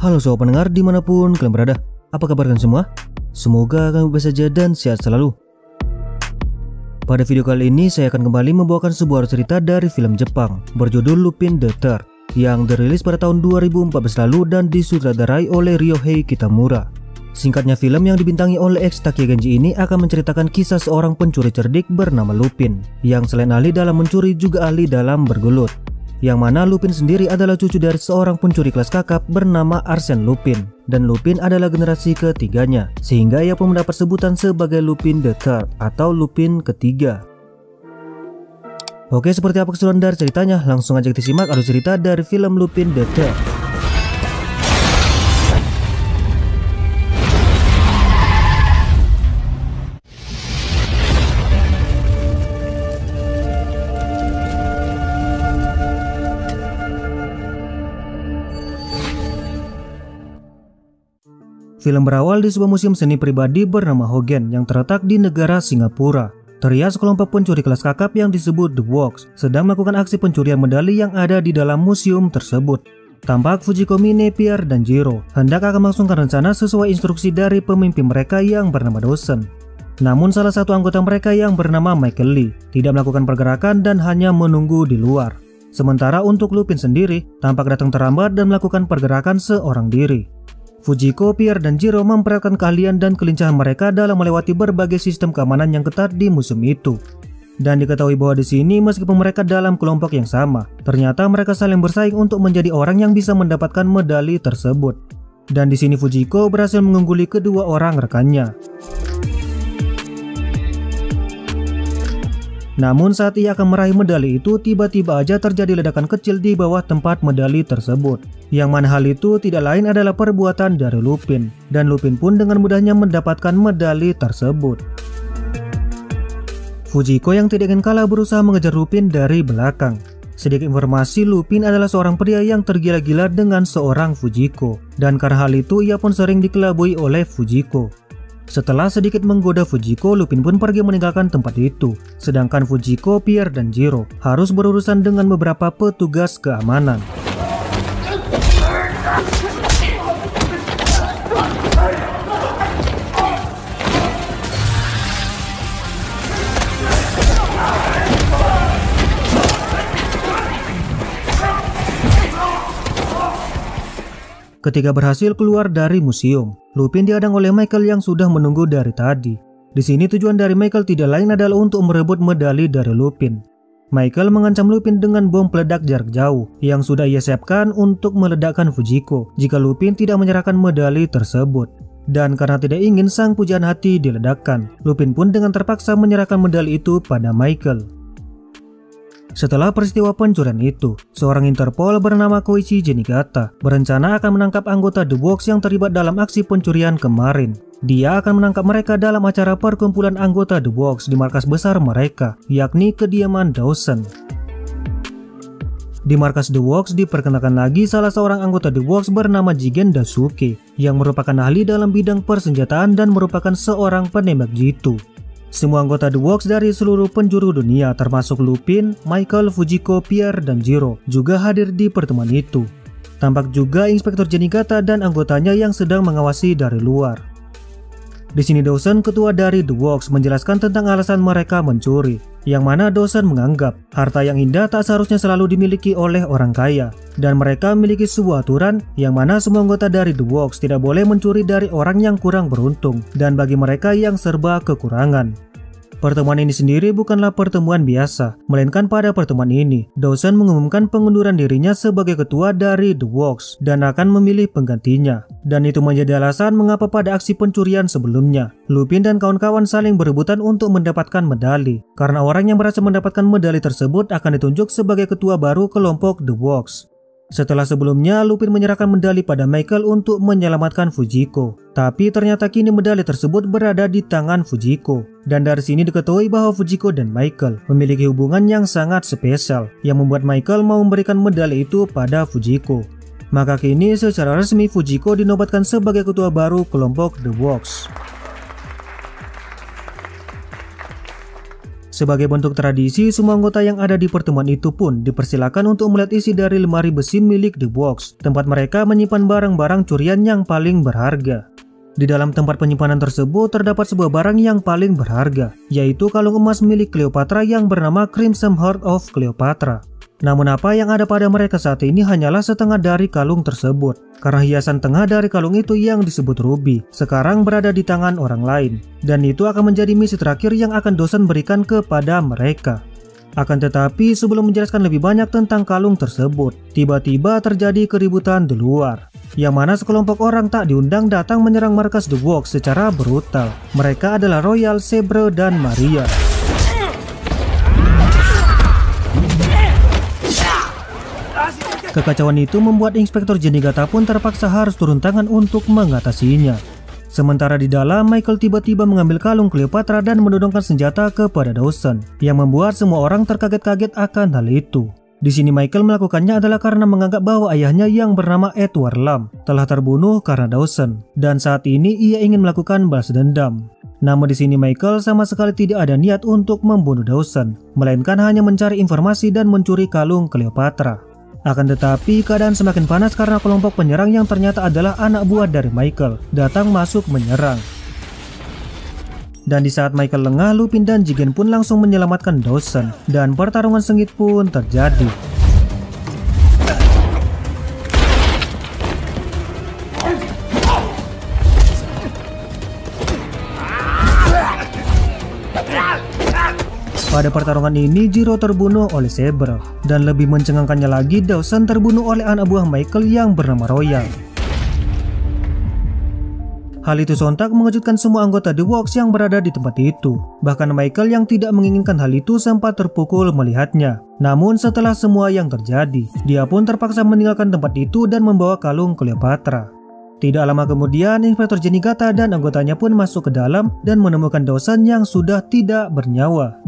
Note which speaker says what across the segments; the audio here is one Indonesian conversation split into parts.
Speaker 1: Halo sobat pendengar dimanapun kalian berada, apa kabar kalian semua? Semoga kalian baik saja dan sehat selalu. Pada video kali ini saya akan kembali membawakan sebuah cerita dari film Jepang berjudul Lupin the Third yang dirilis pada tahun 2014 lalu dan disutradarai oleh Ryohei Kitamura. Singkatnya, film yang dibintangi oleh ex Takeya Genji ini akan menceritakan kisah seorang pencuri cerdik bernama Lupin yang selain ahli dalam mencuri juga ahli dalam bergelut. Yang mana Lupin sendiri adalah cucu dari seorang pencuri kelas kakap bernama Arsène Lupin, dan Lupin adalah generasi ketiganya, sehingga ia pun mendapat sebutan sebagai Lupin the Third atau Lupin ketiga. Oke, seperti apa keseruan dari ceritanya? Langsung aja kita simak alur cerita dari film Lupin the Third. Film berawal di sebuah museum seni pribadi bernama Hogen yang terletak di negara Singapura. Terlihat sekelompok pencuri kelas kakap yang disebut The Works sedang melakukan aksi pencurian medali yang ada di dalam museum tersebut. Tampak Fujiko Mine, Pierre, dan Jiro hendak akan melangsungkan rencana sesuai instruksi dari pemimpin mereka yang bernama Dawson. Namun salah satu anggota mereka yang bernama Michael Lee tidak melakukan pergerakan dan hanya menunggu di luar. Sementara untuk Lupin sendiri tampak datang terlambat dan melakukan pergerakan seorang diri. Fujiko, Pierre, dan Jiro memperlihatkan keahlian dan kelincahan mereka dalam melewati berbagai sistem keamanan yang ketat di museum itu. Dan diketahui bahwa di sini meskipun mereka dalam kelompok yang sama, ternyata mereka saling bersaing untuk menjadi orang yang bisa mendapatkan medali tersebut. Dan di sini Fujiko berhasil mengungguli kedua orang rekannya. Namun saat ia akan meraih medali itu, tiba-tiba aja terjadi ledakan kecil di bawah tempat medali tersebut. Yang mana hal itu tidak lain adalah perbuatan dari Lupin. Dan Lupin pun dengan mudahnya mendapatkan medali tersebut. Fujiko yang tidak ingin kalah berusaha mengejar Lupin dari belakang. Sedikit informasi, Lupin adalah seorang pria yang tergila-gila dengan seorang Fujiko. Dan karena hal itu ia pun sering dikelabui oleh Fujiko. Setelah sedikit menggoda Fujiko, Lupin pun pergi meninggalkan tempat itu. Sedangkan Fujiko, Pierre, dan Jiro harus berurusan dengan beberapa petugas keamanan. Ketika berhasil keluar dari museum, Lupin dihadang oleh Michael yang sudah menunggu dari tadi. Di sini tujuan dari Michael tidak lain adalah untuk merebut medali dari Lupin. Michael mengancam Lupin dengan bom peledak jarak jauh yang sudah ia siapkan untuk meledakkan Fujiko jika Lupin tidak menyerahkan medali tersebut. Dan karena tidak ingin sang pujaan hati diledakkan, Lupin pun dengan terpaksa menyerahkan medali itu pada Michael. Setelah peristiwa pencurian itu, seorang Interpol bernama Koichi Jenigata berencana akan menangkap anggota The Works yang terlibat dalam aksi pencurian kemarin. Dia akan menangkap mereka dalam acara perkumpulan anggota The Works di markas besar mereka, yakni kediaman Dawson. Di markas The Works diperkenalkan lagi salah seorang anggota The Works bernama Jigen Daisuke yang merupakan ahli dalam bidang persenjataan dan merupakan seorang penembak jitu. Semua anggota The Works dari seluruh penjuru dunia termasuk Lupin, Michael, Fujiko, Pierre, dan Jiro juga hadir di pertemuan itu. Tampak juga Inspektur Jenigata dan anggotanya yang sedang mengawasi dari luar. Di sini Dawson, ketua dari The Works, menjelaskan tentang alasan mereka mencuri, yang mana Dawson menganggap harta yang indah tak seharusnya selalu dimiliki oleh orang kaya, dan mereka memiliki sebuah aturan yang mana semua anggota dari The Works tidak boleh mencuri dari orang yang kurang beruntung dan bagi mereka yang serba kekurangan. Pertemuan ini sendiri bukanlah pertemuan biasa, melainkan pada pertemuan ini Dawson mengumumkan pengunduran dirinya sebagai ketua dari The Works dan akan memilih penggantinya. Dan itu menjadi alasan mengapa pada aksi pencurian sebelumnya, Lupin dan kawan-kawan saling berebutan untuk mendapatkan medali, karena orang yang berhasil mendapatkan medali tersebut akan ditunjuk sebagai ketua baru kelompok The Works. Setelah sebelumnya Lupin menyerahkan medali pada Michael untuk menyelamatkan Fujiko, tapi ternyata kini medali tersebut berada di tangan Fujiko. Dan dari sini diketahui bahwa Fujiko dan Michael memiliki hubungan yang sangat spesial yang membuat Michael mau memberikan medali itu pada Fujiko. Maka kini secara resmi Fujiko dinobatkan sebagai ketua baru kelompok The Works. Sebagai bentuk tradisi, semua anggota yang ada di pertemuan itu pun dipersilakan untuk melihat isi dari lemari besi milik The Box, tempat mereka menyimpan barang-barang curian yang paling berharga. Di dalam tempat penyimpanan tersebut terdapat sebuah barang yang paling berharga, yaitu kalung emas milik Cleopatra yang bernama Crimson Heart of Cleopatra. Namun apa yang ada pada mereka saat ini hanyalah setengah dari kalung tersebut, karena hiasan tengah dari kalung itu yang disebut ruby sekarang berada di tangan orang lain, dan itu akan menjadi misi terakhir yang akan dosen berikan kepada mereka. Akan tetapi sebelum menjelaskan lebih banyak tentang kalung tersebut, tiba-tiba terjadi keributan di luar, yang mana sekelompok orang tak diundang datang menyerang markas The Box secara brutal. Mereka adalah Royal, Sabre, dan Maria. Kekacauan itu membuat Inspektur Zenigata pun terpaksa harus turun tangan untuk mengatasinya. Sementara di dalam, Michael tiba-tiba mengambil kalung Cleopatra dan menodongkan senjata kepada Dawson, yang membuat semua orang terkaget-kaget akan hal itu. Di sini Michael melakukannya adalah karena menganggap bahwa ayahnya yang bernama Edward Lam telah terbunuh karena Dawson, dan saat ini ia ingin melakukan balas dendam. Namun di sini Michael sama sekali tidak ada niat untuk membunuh Dawson, melainkan hanya mencari informasi dan mencuri kalung Cleopatra. Akan tetapi keadaan semakin panas karena kelompok penyerang yang ternyata adalah anak buah dari Michael datang masuk menyerang. Dan di saat Michael lengah, Lupin dan Jigen pun langsung menyelamatkan Dawson, dan pertarungan sengit pun terjadi. Pada pertarungan ini, Jiro terbunuh oleh Sabre, dan lebih mencengangkannya lagi, Dawson terbunuh oleh anak buah Michael yang bernama Royal. Hal itu sontak mengejutkan semua anggota The Box yang berada di tempat itu. Bahkan Michael yang tidak menginginkan hal itu sempat terpukul melihatnya. Namun setelah semua yang terjadi, dia pun terpaksa meninggalkan tempat itu dan membawa kalung Cleopatra. Tidak lama kemudian, Inspektur Zenigata dan anggotanya pun masuk ke dalam dan menemukan Dawson yang sudah tidak bernyawa.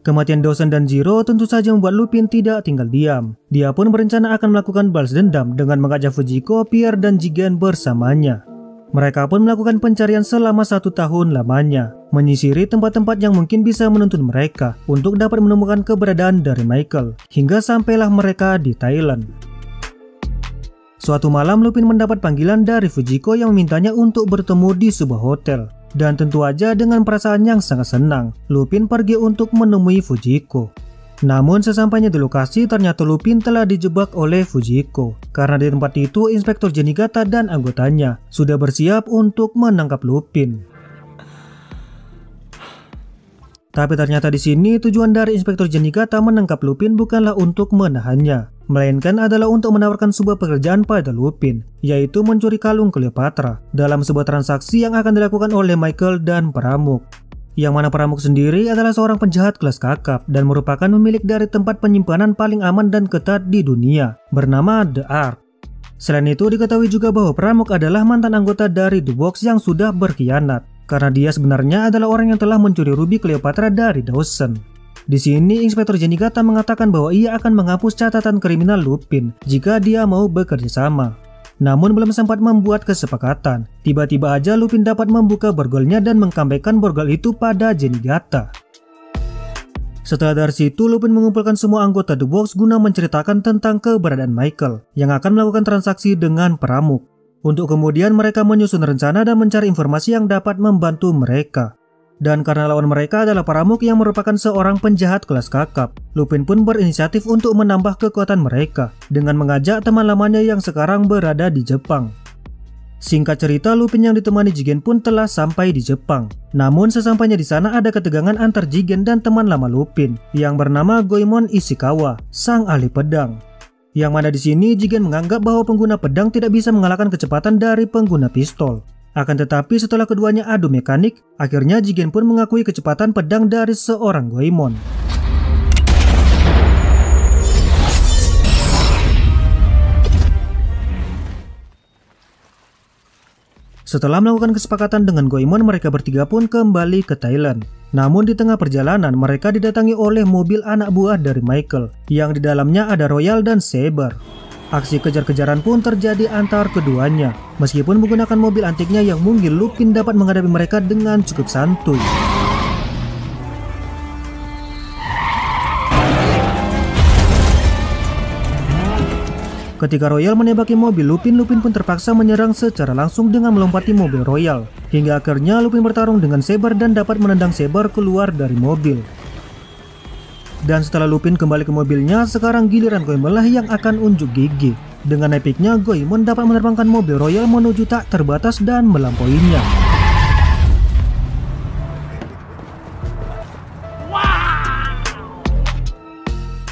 Speaker 1: Kematian Dawson dan Jiro tentu saja membuat Lupin tidak tinggal diam. Dia pun berencana akan melakukan balas dendam dengan mengajak Fujiko, Pierre, dan Jigen bersamanya. Mereka pun melakukan pencarian selama 1 tahun lamanya, menyisiri tempat-tempat yang mungkin bisa menuntun mereka untuk dapat menemukan keberadaan dari Michael, hingga sampailah mereka di Thailand. Suatu malam Lupin mendapat panggilan dari Fujiko yang memintanya untuk bertemu di sebuah hotel. Dan tentu aja dengan perasaan yang sangat senang, Lupin pergi untuk menemui Fujiko. Namun sesampainya di lokasi, ternyata Lupin telah dijebak oleh Fujiko. Karena di tempat itu Inspektur Zenigata dan anggotanya sudah bersiap untuk menangkap Lupin. Tapi ternyata di sini tujuan dari Inspektur Zenigata menangkap Lupin bukanlah untuk menahannya, melainkan adalah untuk menawarkan sebuah pekerjaan pada Lupin, yaitu mencuri kalung Cleopatra dalam sebuah transaksi yang akan dilakukan oleh Michael dan Pramuk. Yang mana Pramuk sendiri adalah seorang penjahat kelas kakap dan merupakan pemilik dari tempat penyimpanan paling aman dan ketat di dunia, bernama The Ark. Selain itu diketahui juga bahwa Pramuk adalah mantan anggota dari The Box yang sudah berkhianat, karena dia sebenarnya adalah orang yang telah mencuri ruby Cleopatra dari Dawson. Di sini Inspektur Zenigata mengatakan bahwa ia akan menghapus catatan kriminal Lupin jika dia mau bekerja sama. Namun belum sempat membuat kesepakatan, tiba-tiba aja Lupin dapat membuka borgolnya dan mengkambekkan borgol itu pada Zenigata. Setelah dari situ, Lupin mengumpulkan semua anggota The Box guna menceritakan tentang keberadaan Michael yang akan melakukan transaksi dengan Pramuk. Untuk kemudian mereka menyusun rencana dan mencari informasi yang dapat membantu mereka. Dan karena lawan mereka adalah Pramuk yang merupakan seorang penjahat kelas kakap, Lupin pun berinisiatif untuk menambah kekuatan mereka dengan mengajak teman lamanya yang sekarang berada di Jepang. Singkat cerita, Lupin yang ditemani Jigen pun telah sampai di Jepang. Namun sesampainya di sana ada ketegangan antar Jigen dan teman lama Lupin yang bernama Goemon Ishikawa, sang ahli pedang. Yang mana di sini Jigen menganggap bahwa pengguna pedang tidak bisa mengalahkan kecepatan dari pengguna pistol. Akan tetapi setelah keduanya adu mekanik, akhirnya Jigen pun mengakui kecepatan pedang dari seorang Goemon. Setelah melakukan kesepakatan dengan Goemon, mereka bertiga pun kembali ke Thailand. Namun di tengah perjalanan mereka didatangi oleh mobil anak buah dari Michael yang di dalamnya ada Royal dan Sabre. Aksi kejar-kejaran pun terjadi antar keduanya. Meskipun menggunakan mobil antiknya yang mungkin Lupin dapat menghadapi mereka dengan cukup santuy. Ketika Royal menembaki mobil Lupin pun terpaksa menyerang secara langsung dengan melompati mobil Royal. Hingga akhirnya Lupin bertarung dengan Saber dan dapat menendang Saber keluar dari mobil. Dan setelah Lupin kembali ke mobilnya, sekarang giliran Goemon lah yang akan unjuk gigi. Dengan epicnya, Goemon dapat menerbangkan mobil Royal menuju tak terbatas dan melampauinya.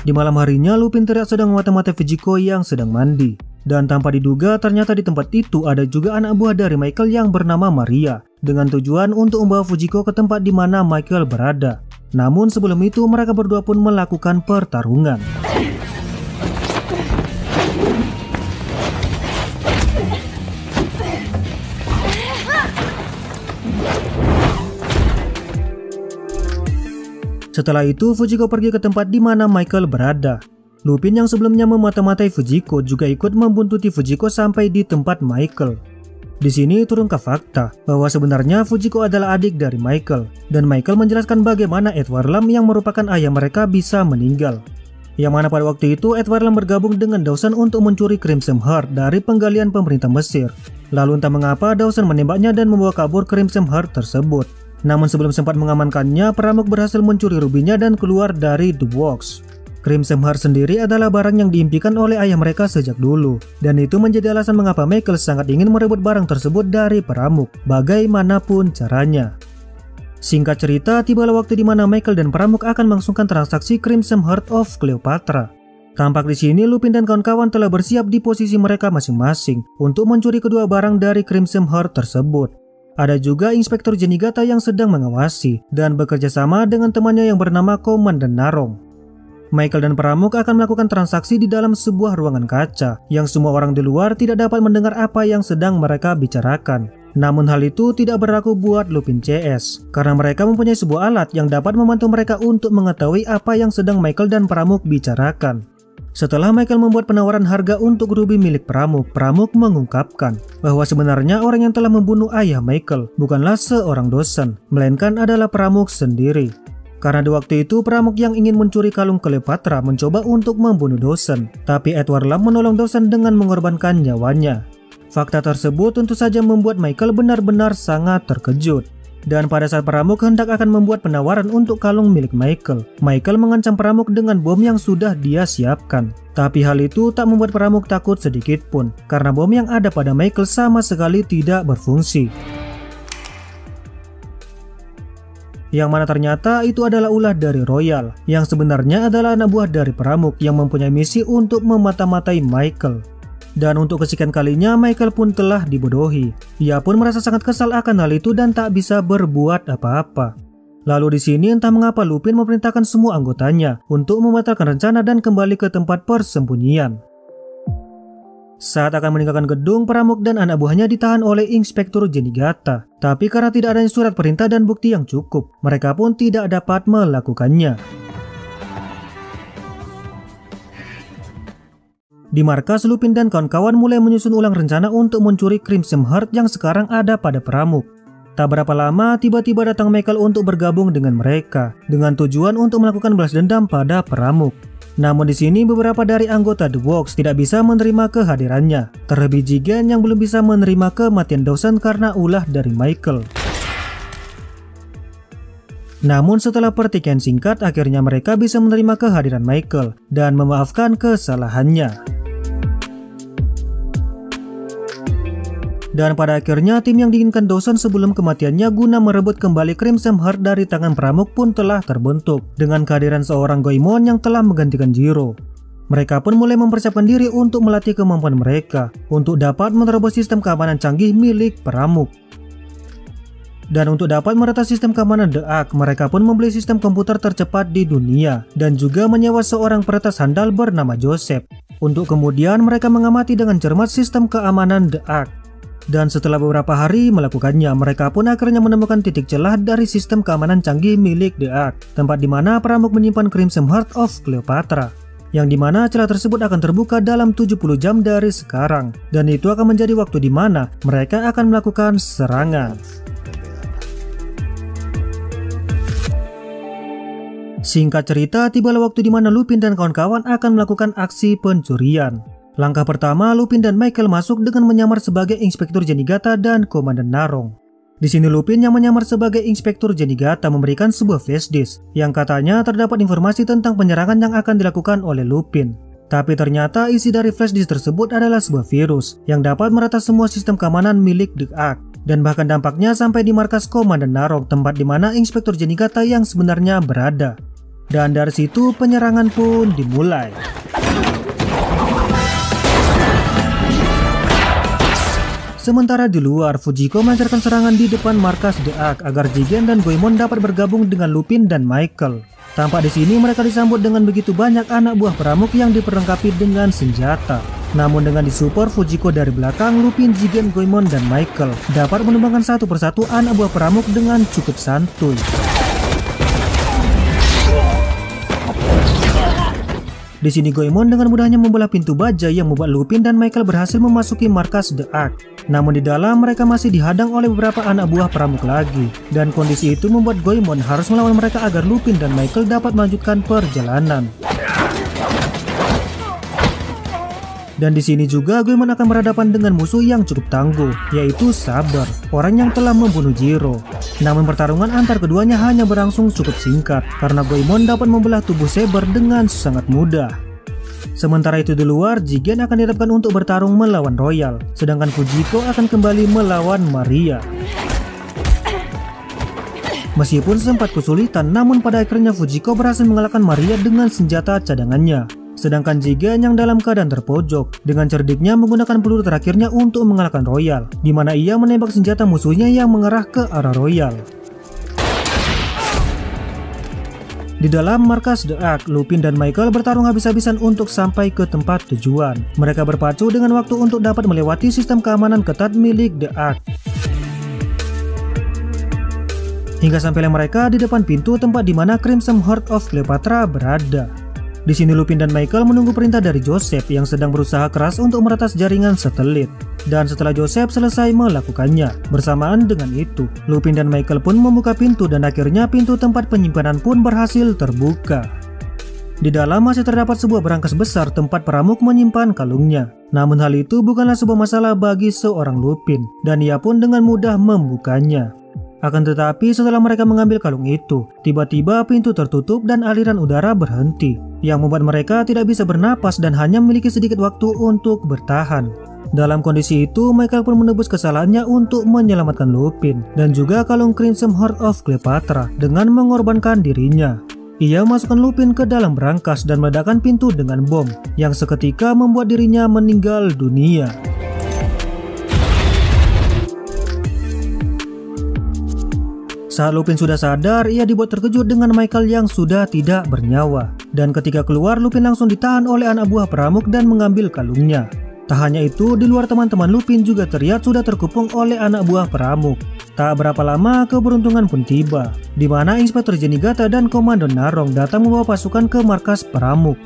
Speaker 1: Di malam harinya, Lupin terlihat sedang memata-matai Fujiko yang sedang mandi. Dan tanpa diduga, ternyata di tempat itu ada juga anak buah dari Michael yang bernama Maria, dengan tujuan untuk membawa Fujiko ke tempat di mana Michael berada. Namun sebelum itu, mereka berdua pun melakukan pertarungan. Setelah itu, Fujiko pergi ke tempat di mana Michael berada. Lupin yang sebelumnya memata-matai Fujiko juga ikut membuntuti Fujiko sampai di tempat Michael. Di sini terungkap fakta bahwa sebenarnya Fujiko adalah adik dari Michael, dan Michael menjelaskan bagaimana Edward Lam yang merupakan ayah mereka bisa meninggal. Yang mana pada waktu itu Edward Lam bergabung dengan Dawson untuk mencuri Crimson Heart dari penggalian pemerintah Mesir. Lalu entah mengapa Dawson menembaknya dan membawa kabur Crimson Heart tersebut. Namun sebelum sempat mengamankannya, perampok berhasil mencuri rubinya dan keluar dari The Works. Crimson Heart sendiri adalah barang yang diimpikan oleh ayah mereka sejak dulu, dan itu menjadi alasan mengapa Michael sangat ingin merebut barang tersebut dari perampok, bagaimanapun caranya. Singkat cerita, tibalah waktu di mana Michael dan perampok akan melangsungkan transaksi Crimson Heart of Cleopatra. Tampak di sini Lupin dan kawan-kawan telah bersiap di posisi mereka masing-masing untuk mencuri kedua barang dari Crimson Heart tersebut. Ada juga Inspektur Jenigata yang sedang mengawasi dan bekerja sama dengan temannya yang bernama Komandan Narong. Michael dan perampok akan melakukan transaksi di dalam sebuah ruangan kaca yang semua orang di luar tidak dapat mendengar apa yang sedang mereka bicarakan. Namun hal itu tidak berlaku buat Lupin CS karena mereka mempunyai sebuah alat yang dapat membantu mereka untuk mengetahui apa yang sedang Michael dan perampok bicarakan. Setelah Michael membuat penawaran harga untuk rubi milik perampok mengungkapkan bahwa sebenarnya orang yang telah membunuh ayah Michael bukanlah seorang Dawson, melainkan adalah perampok sendiri. Karena di waktu itu perampok yang ingin mencuri kalung Cleopatra mencoba untuk membunuh Dawson, tapi Edward Lam menolong Dawson dengan mengorbankan nyawanya. Fakta tersebut tentu saja membuat Michael benar-benar sangat terkejut. Dan pada saat perampok hendak akan membuat penawaran untuk kalung milik Michael mengancam perampok dengan bom yang sudah dia siapkan. Tapi hal itu tak membuat perampok takut sedikit pun, karena bom yang ada pada Michael sama sekali tidak berfungsi. Yang mana ternyata itu adalah ulah dari Royal, yang sebenarnya adalah anak buah dari perampok yang mempunyai misi untuk memata-matai Michael. Dan untuk kesekian kalinya Michael pun telah dibodohi. Ia pun merasa sangat kesal akan hal itu dan tak bisa berbuat apa-apa. Lalu di sini entah mengapa Lupin memerintahkan semua anggotanya untuk membatalkan rencana dan kembali ke tempat persembunyian. Saat akan meninggalkan gedung, perampok dan anak buahnya ditahan oleh Inspektur Jenigata. Tapi karena tidak adanya surat perintah dan bukti yang cukup, mereka pun tidak dapat melakukannya. Di markas, Lupin dan kawan-kawan mulai menyusun ulang rencana untuk mencuri Crimson Heart yang sekarang ada pada perampok. Tak berapa lama, tiba-tiba datang Michael untuk bergabung dengan mereka, dengan tujuan untuk melakukan balas dendam pada perampok. Namun di sini beberapa dari anggota The Works tidak bisa menerima kehadirannya, terlebih Jigen yang belum bisa menerima kematian Dawson karena ulah dari Michael. Namun setelah pertikaian singkat, akhirnya mereka bisa menerima kehadiran Michael dan memaafkan kesalahannya. Dan pada akhirnya tim yang diinginkan Dawson sebelum kematiannya guna merebut kembali Crimson Heart dari tangan perampok pun telah terbentuk dengan kehadiran seorang Goemon yang telah menggantikan Jiro. Mereka pun mulai mempersiapkan diri untuk melatih kemampuan mereka untuk dapat menerobos sistem keamanan canggih milik perampok. Dan untuk dapat meretas sistem keamanan The Ark, mereka pun membeli sistem komputer tercepat di dunia dan juga menyewa seorang peretas handal bernama Joseph. Untuk kemudian mereka mengamati dengan cermat sistem keamanan The Ark. Dan setelah beberapa hari melakukannya, mereka pun akhirnya menemukan titik celah dari sistem keamanan canggih milik The Ark, tempat di mana perampok menyimpan Crimson Heart of Cleopatra, yang dimana celah tersebut akan terbuka dalam 70 jam dari sekarang, dan itu akan menjadi waktu di mana mereka akan melakukan serangan. Singkat cerita, tibalah waktu di mana Lupin dan kawan-kawan akan melakukan aksi pencurian. Langkah pertama, Lupin dan Michael masuk dengan menyamar sebagai Inspektur Zenigata dan Komandan Narong. Di sini Lupin yang menyamar sebagai Inspektur Zenigata memberikan sebuah flash disk yang katanya terdapat informasi tentang penyerangan yang akan dilakukan oleh Lupin. Tapi ternyata isi dari flash disk tersebut adalah sebuah virus yang dapat meretas semua sistem keamanan milik The Ark. Dan bahkan dampaknya sampai di markas Komandan Narong, tempat di mana Inspektur Zenigata yang sebenarnya berada. Dan dari situ penyerangan pun dimulai. Sementara di luar, Fujiko melancarkan serangan di depan markas The Ark agar Jigen dan Goemon dapat bergabung dengan Lupin dan Michael. Tampak di sini mereka disambut dengan begitu banyak anak buah Pramuk yang diperlengkapi dengan senjata. Namun dengan disupport Fujiko dari belakang, Lupin, Jigen, Goemon, dan Michael dapat menumbangkan satu persatu anak buah Pramuk dengan cukup santuy. Di sini Goemon dengan mudahnya membelah pintu baja yang membuat Lupin dan Michael berhasil memasuki markas The Ark. Namun di dalam mereka masih dihadang oleh beberapa anak buah Pramuk lagi. Dan kondisi itu membuat Goemon harus melawan mereka agar Lupin dan Michael dapat melanjutkan perjalanan. Dan di sini juga Goemon akan berhadapan dengan musuh yang cukup tangguh, yaitu Saber, orang yang telah membunuh Jiro. Namun pertarungan antar keduanya hanya berlangsung cukup singkat, karena Goemon dapat membelah tubuh Saber dengan sangat mudah. Sementara itu di luar, Jigen akan dihadapkan untuk bertarung melawan Royal, sedangkan Fujiko akan kembali melawan Maria. Meskipun sempat kesulitan, namun pada akhirnya Fujiko berhasil mengalahkan Maria dengan senjata cadangannya. Sedangkan Jigen yang dalam keadaan terpojok, dengan cerdiknya menggunakan peluru terakhirnya untuk mengalahkan Royal, di mana ia menembak senjata musuhnya yang mengarah ke arah Royal. Di dalam markas The Ark, Lupin dan Michael bertarung habis-habisan untuk sampai ke tempat tujuan. Mereka berpacu dengan waktu untuk dapat melewati sistem keamanan ketat milik The Ark. Hingga sampailah mereka di depan pintu tempat di mana Crimson Heart of Cleopatra berada. Di sini Lupin dan Michael menunggu perintah dari Joseph yang sedang berusaha keras untuk meretas jaringan satelit. Dan setelah Joseph selesai melakukannya, bersamaan dengan itu, Lupin dan Michael pun membuka pintu dan akhirnya pintu tempat penyimpanan pun berhasil terbuka. Di dalam masih terdapat sebuah berangkas besar tempat Pramuk menyimpan kalungnya. Namun hal itu bukanlah sebuah masalah bagi seorang Lupin, dan ia pun dengan mudah membukanya. Akan tetapi setelah mereka mengambil kalung itu, tiba-tiba pintu tertutup dan aliran udara berhenti, yang membuat mereka tidak bisa bernapas dan hanya memiliki sedikit waktu untuk bertahan. Dalam kondisi itu, Michael pun menebus kesalahannya untuk menyelamatkan Lupin dan juga kalung Crimson Heart of Cleopatra dengan mengorbankan dirinya. Ia masukkan Lupin ke dalam berangkas dan meledakkan pintu dengan bom, yang seketika membuat dirinya meninggal dunia. Saat Lupin sudah sadar, ia dibuat terkejut dengan Michael yang sudah tidak bernyawa. Dan ketika keluar, Lupin langsung ditahan oleh anak buah Pramuk dan mengambil kalungnya. Tak hanya itu, di luar teman-teman Lupin juga terlihat sudah terkepung oleh anak buah Pramuk. Tak berapa lama, keberuntungan pun tiba, di mana Inspektur Zenigata dan Komandan Narong datang membawa pasukan ke markas Pramuk.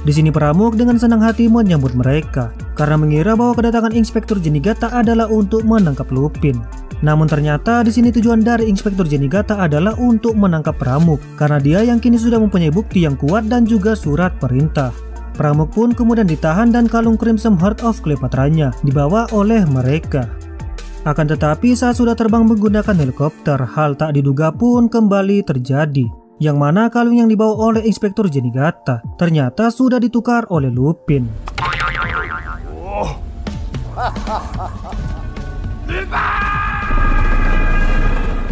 Speaker 1: Di sini Pramuk dengan senang hati menyambut mereka, karena mengira bahwa kedatangan Inspektur Zenigata adalah untuk menangkap Lupin. Namun ternyata di sini tujuan dari Inspektur Zenigata adalah untuk menangkap Pramuk, karena dia yang kini sudah mempunyai bukti yang kuat dan juga surat perintah. Pramuk pun kemudian ditahan dan kalung Crimson Heart of Cleopatra-nya dibawa oleh mereka. Akan tetapi saat sudah terbang menggunakan helikopter, hal tak diduga pun kembali terjadi, yang mana kalung yang dibawa oleh Inspektur Zenigata ternyata sudah ditukar oleh Lupin.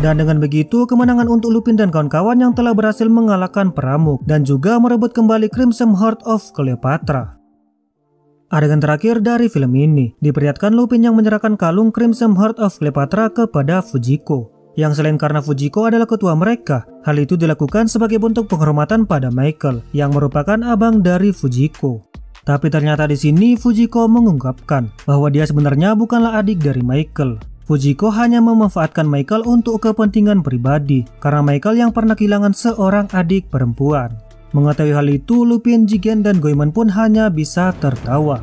Speaker 1: Dan dengan begitu, kemenangan untuk Lupin dan kawan-kawan yang telah berhasil mengalahkan Pramuk dan juga merebut kembali Crimson Heart of Cleopatra. Adegan terakhir dari film ini diperlihatkan Lupin yang menyerahkan kalung Crimson Heart of Cleopatra kepada Fujiko. Yang selain karena Fujiko adalah ketua mereka, hal itu dilakukan sebagai bentuk penghormatan pada Michael yang merupakan abang dari Fujiko. Tapi ternyata di sini Fujiko mengungkapkan bahwa dia sebenarnya bukanlah adik dari Michael. Fujiko hanya memanfaatkan Michael untuk kepentingan pribadi karena Michael yang pernah kehilangan seorang adik perempuan. Mengetahui hal itu, Lupin, Jigen, dan Goemon pun hanya bisa tertawa.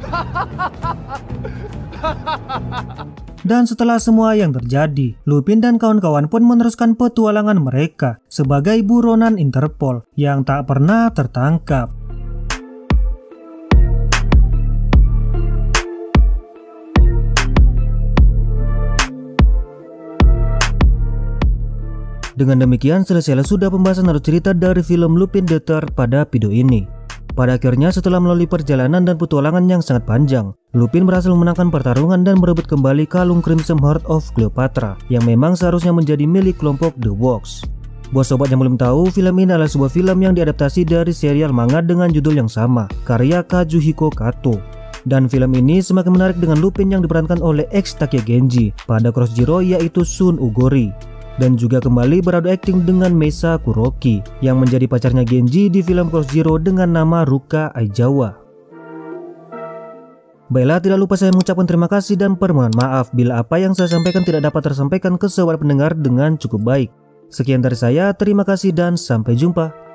Speaker 1: Dan setelah semua yang terjadi, Lupin dan kawan-kawan pun meneruskan petualangan mereka sebagai buronan Interpol yang tak pernah tertangkap. Dengan demikian selesailah sudah pembahasan alur cerita dari film Lupin the Third pada video ini. Pada akhirnya setelah melalui perjalanan dan petualangan yang sangat panjang, Lupin berhasil memenangkan pertarungan dan merebut kembali kalung Crimson Heart of Cleopatra yang memang seharusnya menjadi milik kelompok The Walks. Buat sobat yang belum tahu, film ini adalah sebuah film yang diadaptasi dari serial manga dengan judul yang sama, karya Kazuhiko Kato. Dan film ini semakin menarik dengan Lupin yang diperankan oleh ex Takia Genji pada Cross Zero yaitu Shun Ugori. Dan juga kembali beradu akting dengan Meisa Kuroki yang menjadi pacarnya Genji di film Cross Zero dengan nama Ruka Aizawa. Baiklah, tidak lupa saya mengucapkan terima kasih dan permohonan maaf bila apa yang saya sampaikan tidak dapat tersampaikan ke sobat pendengar dengan cukup baik. Sekian dari saya, terima kasih dan sampai jumpa.